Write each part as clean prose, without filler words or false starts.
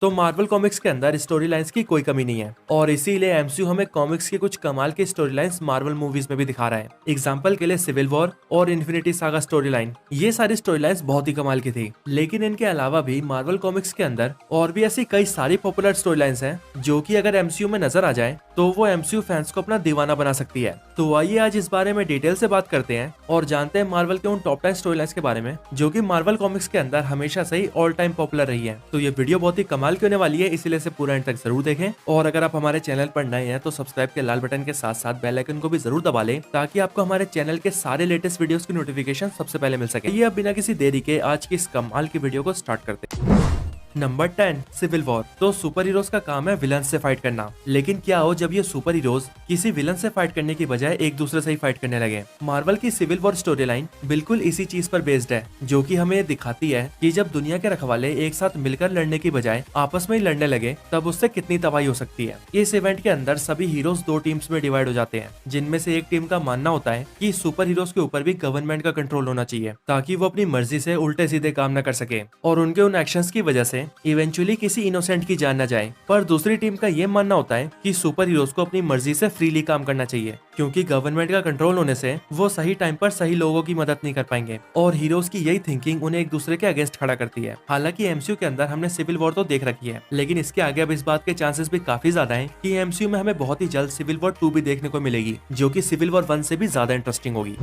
तो Marvel comics के अंदर स्टोरी लाइंस की कोई कमी नहीं है और इसीलिए एमसीयू हमें कॉमिक्स की कुछ कमाल की स्टोरी लाइंस मार्वल मूवीज में भी दिखा रहा है। एग्जांपल के लिए सिविल वॉर और इन्फिनिटी सागा स्टोरी लाइन, ये सारी स्टोरी लाइंस बहुत ही कमाल की थी। लेकिन इनके अलावा भी मार्वल कॉमिक्स के अंदर और भी ऐसी कई सारी पॉपुलर स्टोरी लाइंस हैं जो कि अगर एमसीयू में नजर आ जाए तो वो एमसीयू फैंस को अपना दीवाना बना सकती है। तो आइए आज इस बारे में डिटेल से बात करते हैं और जानते हैं मार्वल के उन टॉप 10 स्टोरी लाइंस के बारे में जो कि मार्वल कॉमिक्स के अंदर हमेशा से ही ऑल टाइम पॉपुलर रही है। तो ये वीडियो बहुत ही कमाल की होने वाली है, इसलिए इसे पूरा एंड तक जरूर देखें। और अगर आप हमारे चैनल पर नए हैं तो सब्सक्राइब के लाल बटन के साथ साथ बेल आइकन को भी जरूर दबा लें ताकि आपको हमारे चैनल के सारे लेटेस्ट वीडियोस की नोटिफिकेशन सबसे पहले मिल सके। ये अब बिना किसी देरी के आज की इस कमाल की वीडियो को स्टार्ट करते हैं। Number 10 civil war. तो सुपर हीरोज का काम है विलन से फाइट करना, लेकिन क्या हो जब ये सुपर हीरोज किसी विलन से फाइट करने की बजाय एक दूसरे से ही फाइट करने लगे। मार्वल की सिविल वॉर स्टोरी लाइन बिल्कुल इसी चीज पर बेस्ड है, जो कि हमें दिखाती है कि जब दुनिया के रखवाले एक साथ मिलकर लड़ने की बजाय आपस में ही लड़ने लगे तब उससे कितनी तबाही हो सकती है। इस इवेंट के अंदर सभी हीरोज दो टीम्स में डिवाइड हो जाते हैं, जिनमें से एक टीम का मानना होता है कि सुपर हीरोज के ऊपर भी गवर्नमेंट का कंट्रोल होना चाहिए ताकि वो अपनी मर्जी से उल्टे सीधे काम न कर सके और उनके उन एक्शंस की वजह से इवेंचुअली किसी इनोसेंट की जान न जाए। पर दूसरी टीम का ये मानना होता है कि सुपर हीरोज को अपनी मर्जी से फ्रीली काम करना चाहिए, क्योंकि गवर्नमेंट का कंट्रोल होने से वो सही टाइम पर सही लोगों की मदद नहीं कर पाएंगे। और हीरोज की यही थिंकिंग उन्हें एक दूसरे के अगेंस्ट खड़ा करती है। हालांकि एमसीयू के अंदर हमने सिविल वॉर तो देख रखी है, लेकिन इसके आगे अब इस बात के चांसेस भी काफी ज्यादा है कि एमसीयू में हमें बहुत ही जल्द सिविल वॉर 2 भी देखने को मिलेगी, जो कि सिविल वॉर 1 से भी ज्यादा इंटरेस्टिंग होगी।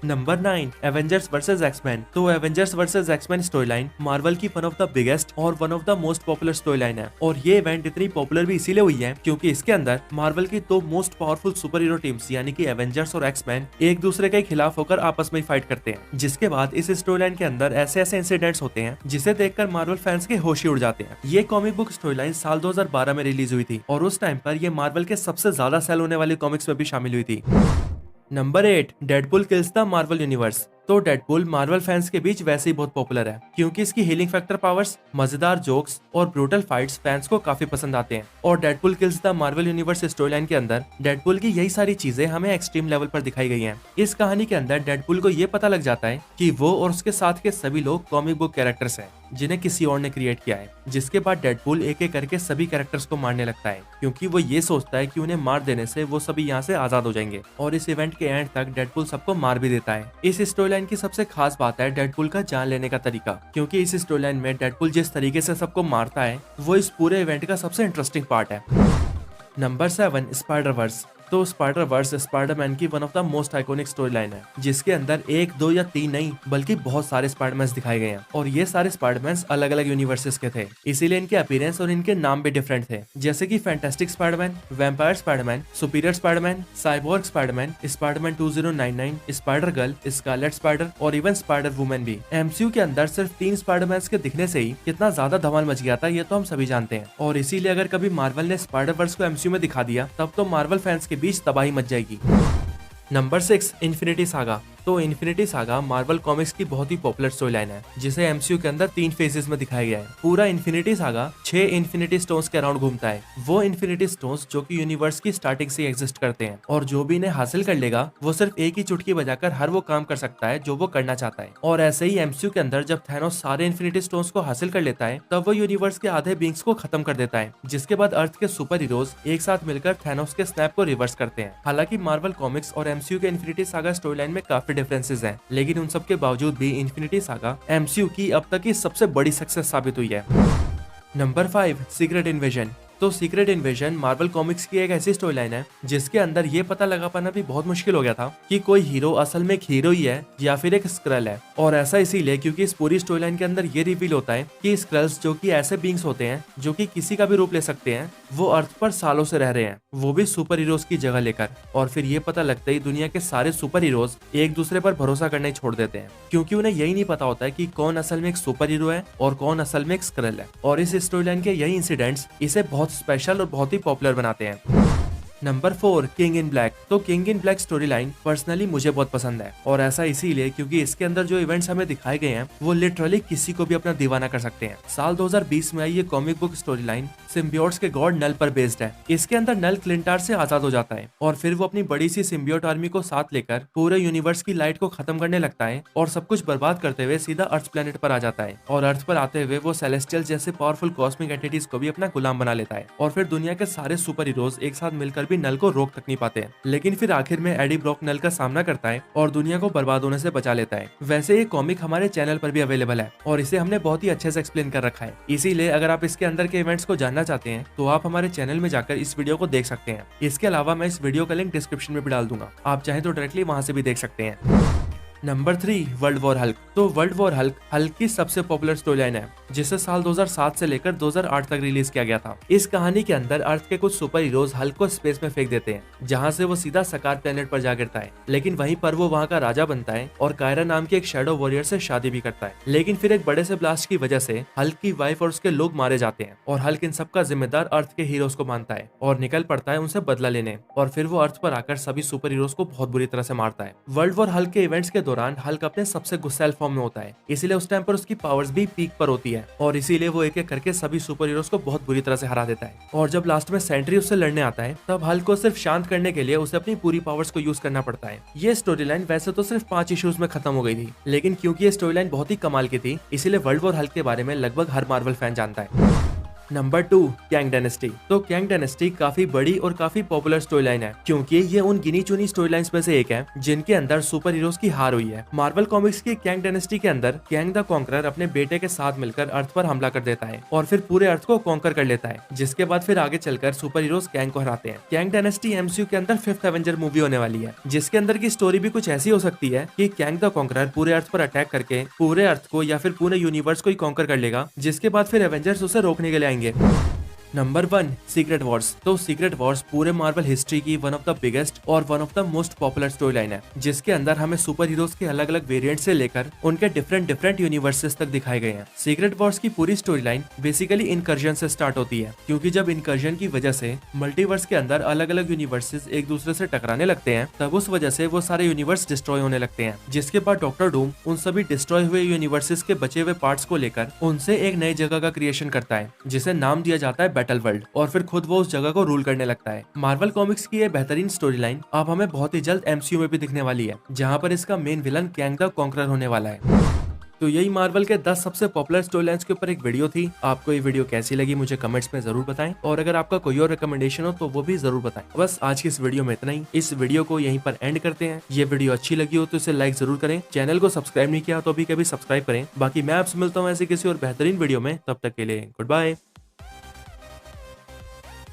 Number 9 Avengers versus X Men. तो Avengers versus X Men story line Marvel की वन ऑफ द बिगेस्ट और one of the most popular story line है। और ये इवेंट इतनी पॉपुलर भी इसीलिए हुई है क्योंकि इसके अंदर मार्वल की दो most powerful super hero teams यानी कि एवेंजर्स और एक्समैन एक दूसरे के खिलाफ होकर आपस में फाइट करते हैं, जिसके बाद इस स्टोरी लाइन के अंदर ऐसे ऐसे इंसिडेंट्स होते हैं जिसे देखकर मार्वल फैंस के होश ही उड़ जाते हैं। ये कॉमिक बुक स्टोरी लाइन साल 2012 में रिलीज हुई थी और उस टाइम पर ये मार्वल के सबसे ज्यादा सेल होने वाली कॉमिक्स में भी शामिल हुई थी। Number 8 Deadpool kills the Marvel universe. तो डेडपुल मार्वल फैंस के बीच वैसे ही बहुत पॉपुलर है क्योंकि इसकी हीलिंग फैक्टर पावर्स, मजेदार जोक्स और ब्रूटल फाइट्स फैंस को काफी पसंद आते हैं। और Deadpool kills the Marvel universe story line के अंदर डेडपुल की यही सारी चीजें हमें एक्सट्रीम लेवल पर दिखाई गई हैं। इस कहानी के अंदर डेडपुल को ये पता लग जाता है कि वो और उसके साथ के सभी लोग कॉमिक बुक कैरेक्टर्स हैं जिन्हें किसी और ने क्रिएट किया है, जिसके बाद डेडपुल एक एक करके सभी कैरेक्टर्स को मारने लगता है क्योंकि वो ये सोचता है कि उन्हें मार देने से वो सभी यहाँ से आजाद हो जाएंगे। और इस इवेंट के एंड तक डेडपुल सबको मार भी देता है। इस स्टोरी लाइन की सबसे खास बात है डेडपुल का जान लेने का तरीका, क्योंकि इस स्टोरी लाइन में डेडपुल जिस तरीके से सबको मारता है वो इस पूरे इवेंट का सबसे इंटरेस्टिंग पार्ट है। Number 7 Spider Verse. तो स्पाइडर वर्स स्पाइडरमैन की one of the most iconic story line है, जिसके अंदर एक, दो या तीन नहीं बल्कि बहुत सारे स्पाइडरमैन दिखाए गए हैं और ये सारे स्पाइडरमैन अलग अलग यूनिवर्सेस के थे, इसीलिए इनके अपीयरेंस और इनके नाम भी डिफरेंट थे, जैसे कि fantastic Spiderman, vampire Spiderman, superior Spiderman, cyborg Spiderman, Spiderman 2099, Spider Girl, Scarlet Spider और इवन स्पाइडर वुमेन भी। एमसीयू के अंदर सिर्फ 3 स्पाइडरमैन के दिखने से ही कितना ज्यादा धमाल मच गया था ये तो हम सभी जानते हैं। और इसीलिए अगर कभी मार्वल ने स्पाइडर वर्स को एमसीयू में दिखा दिया तब तो मार्वल फैंस के बीच तबाही मच जाएगी। Number 6 infinity saga. तो इन्फिनिटी सागा मार्वल कॉमिक्स की बहुत ही पॉपुलर स्टोरी लाइन है, जिसे एमसीयू के अंदर 3 फेजेस में दिखाया गया है। पूरा इन्फिनिटी सागा 6 इन्फिनिटी स्टोन्स के अराउंड घूमता है। वो इन्फिनिटी स्टोन्स जो कि यूनिवर्स की स्टार्टिंग से एग्जिस्ट करते हैं और जो भी इन्हें हासिल कर लेगा वो सिर्फ एक ही चुटकी बजाकर हर वो काम कर सकता है जो वो करना चाहता है। और ऐसे ही एमसीयू के अंदर जब थैनोस सारे इन्फिनिटी स्टोन्स को हासिल कर लेता है तब वो यूनिवर्स के आधे बींग्स को खत्म कर देता है, जिसके बाद अर्थ के सुपर हीरोज एक साथ मिलकर थैनोस के स्नैप को रिवर्स करते हैं। हालांकि मार्वल कॉमिक्स और एमसीयू के इन्फिनिटी सागा स्टोरी लाइन में काफी डिफरेंसेस हैं, लेकिन उन सब के बावजूद भी इन्फिनिटी सागा एमसीयू की अब तक की सबसे बड़ी सक्सेस साबित हुई है। Number 5 secret invasion. तो सीक्रेट इन्वेजन मार्वल कॉमिक्स की एक ऐसी स्टोरी लाइन है जिसके अंदर ये पता लगा पाना भी बहुत मुश्किल हो गया था कि कोई हीरो असल में एक हीरो ही है या फिर एक स्क्रल है। और ऐसा इसीलिए क्योंकि इस पूरी स्टोरी लाइन के अंदर ये रिवील होता है कि स्क्रल्स जो कि ऐसे बींग्स होते हैं जो कि किसी का भी रूप ले सकते हैं, वो अर्थ पर सालों से रह रहे हैं, वो भी सुपर हीरोज की जगह लेकर। और फिर ये पता लगता ही दुनिया के सारे सुपर हीरोज एक दूसरे पर भरोसा करना ही छोड़ देते हैं, क्योंकि उन्हें यही नहीं पता होता है कि कौन असल में एक सुपर हीरो है और कौन असल में एक स्क्रल है। और इस स्टोरी लाइन के यही इंसिडेंट्स इसे बहुत स्पेशल और बहुत ही पॉपुलर बनाते हैं। Number 4 King in Black. तो King in Black story line personally मुझे बहुत पसंद है और ऐसा इसीलिए क्योंकि इसके अंदर जो इवेंट्स हमें दिखाए गए हैं वो लिटरली किसी को भी अपना दीवाना कर सकते हैं। साल 2020 में आई ये comic book story line symbiotes के गॉड नल पर बेस्ड है। इसके अंदर नल क्लिंटार से आजाद हो जाता है और फिर वो अपनी बड़ी सी सिम्बियोट आर्मी को साथ लेकर पूरे यूनिवर्स की लाइट को खत्म करने लगता है और सब कुछ बर्बाद करते हुए सीधा अर्थ प्लेनेट पर आ जाता है। और अर्थ पर आते हुए वो सेलेस्टियल जैसे पावरफुल कॉस्मिक एंटिटीज को भी अपना गुलाम बना लेता है और फिर दुनिया के सारे सुपर हीरोज एक साथ मिलकर भी नल को रोक तक नहीं पाते हैं। लेकिन फिर आखिर में एडी ब्रॉक नल का सामना करता है और दुनिया को बर्बाद होने से बचा लेता है। वैसे ये कॉमिक हमारे चैनल पर भी अवेलेबल है और इसे हमने बहुत ही अच्छे से एक्सप्लेन कर रखा है, इसीलिए अगर आप इसके अंदर के इवेंट्स को जानना चाहते हैं तो आप हमारे चैनल में जाकर इस वीडियो को देख सकते हैं। इसके अलावा मैं इस वीडियो का लिंक डिस्क्रिप्शन में भी डाल दूंगा, आप चाहें तो डायरेक्टली वहां से भी देख सकते हैं। Number 3 world war Hulk. तो वर्ल्ड वॉर हल्क की सबसे पॉपुलर स्टोरी लाइन है जिसे साल 2007 से लेकर 2008 तक रिलीज किया गया था। इस कहानी के अंदर अर्थ के कुछ सुपर हीरोज हल्क को स्पेस में फेंक देते हैं जहां से वो सीधा सकार प्लेनेट पर जा गिरता है, लेकिन वहीं पर वो वहां का राजा बनता है और कायरा नाम के एक शैडो वॉरियर से शादी भी करता है। लेकिन फिर एक बड़े से ब्लास्ट की वजह से हल्क की वाइफ और उसके लोग मारे जाते हैं और हल्क इन सबका जिम्मेदार अर्थ के हीरोज को मानता है और निकल पड़ता है उनसे बदला लेने। और फिर वो अर्थ पर आकर सभी सुपर हीरोज को बहुत बुरी तरह से मारता है। वर्ल्ड वॉर हल्क के इवेंट्स के दौरान हल्क अपने सबसे गुस्सैल फॉर्म में होता है, इसीलिए उस टाइम पर उसकी पावर्स भी पीक पर होती है और इसीलिए वो एक एक करके सभी सुपर हीरोज को बहुत बुरी तरह से हरा देता है। और जब लास्ट में सेंट्री उससे लड़ने आता है तब हल्क को सिर्फ शांत करने के लिए उसे अपनी पूरी पावर्स को यूज करना पड़ता है। ये स्टोरी लाइन वैसे तो सिर्फ 5 इश्यूज में खत्म हो गई थी, लेकिन क्योंकि ये स्टोरी लाइन बहुत ही कमाल की थी इसीलिए वर्ल्ड वॉर हल्क के बारे में लगभग हर मार्वल फैन जानता है। Number 2 Kang dynasty. तो कैंग डायनेस्टी काफी बड़ी और काफी पॉपुलर स्टोरी लाइन है क्योंकि ये उन गिनी चुनी स्टोरी लाइन्स में से एक है जिनके अंदर सुपर हीरोज की हार हुई है। मार्वल कॉमिक्स की कैंग डायनेस्टी के अंदर कैंग द कॉन्करर अपने बेटे के साथ मिलकर अर्थ पर हमला कर देता है और फिर पूरे अर्थ को कॉन्कर कर लेता है, जिसके बाद फिर आगे चलकर सुपर हीरोज कैंग को हराते हैं। कैंग डायनेस्टी एमसीयू के अंदर 5th एवेंजर मूवी होने वाली है जिसके अंदर की स्टोरी भी कुछ ऐसी हो सकती है कि कैंग द कॉन्करर पूरे अर्थ पर अटैक करके पूरे अर्थ को या फिर पूरे यूनिवर्स को ही कॉन्कर कर लेगा, जिसके बाद फिर एवेंजर्स उसे रोकने के लिए आएंगे। Number 1 secret Wars. तो सीक्रेट वॉर्स पूरे मार्वल हिस्ट्री की वन ऑफ द बिगेस्ट और one of the most popular story line है जिसके अंदर हमें सुपर हीरोज के अलग अलग वेरिएंट से लेकर उनके डिफरेंट यूनिवर्सेस तक दिखाए गए हैं। सीक्रेट वॉर्स की पूरी स्टोरी लाइन बेसिकली इनकर्जन से स्टार्ट होती है क्योंकि जब इनकर्जन की वजह से मल्टीवर्स के अंदर अलग अलग यूनिवर्सेस एक दूसरे से टकराने लगते हैं तब उस वजह से वो सारे यूनिवर्स डिस्ट्रॉय होने लगते हैं, जिसके बाद डॉक्टर डूम उन सभी डिस्ट्रॉय हुए यूनिवर्सेस के बचे हुए पार्ट्स को लेकर उनसे एक नई जगह का क्रिएशन करता है जिसे नाम दिया जाता है बैटल वर्ल्ड और फिर खुद वो उस जगह को रूल करने लगता है। मार्वल कॉमिक्स की ये बेहतरीन स्टोरी लाइन अब हमें बहुत ही जल्द एमसीयू में भी दिखने वाली है जहां पर इसका main villain Kang the conqueror होने वाला है। तो यही मार्वल के 10 सबसे पॉपुलर स्टोरी लाइन्स के ऊपर एक वीडियो थी। आपको ये वीडियो कैसी लगी मुझे कमेंट्स में जरूर बताएं और अगर आपका कोई और रिकमेंडेशन हो तो वो भी जरूर बताएं। बस आज की इस वीडियो में इतना ही। इस वीडियो को यहीं पर एंड करते हैं। ये वीडियो अच्छी लगी हो तो इसे लाइक जरूर करें, चैनल को सब्सक्राइब नहीं किया तो अभी कभी सब्सक्राइब करें। बाकी मैं आपसे मिलता हूँ ऐसे किसी और बेहतरीन वीडियो में, तब तक के लिए गुड बाय।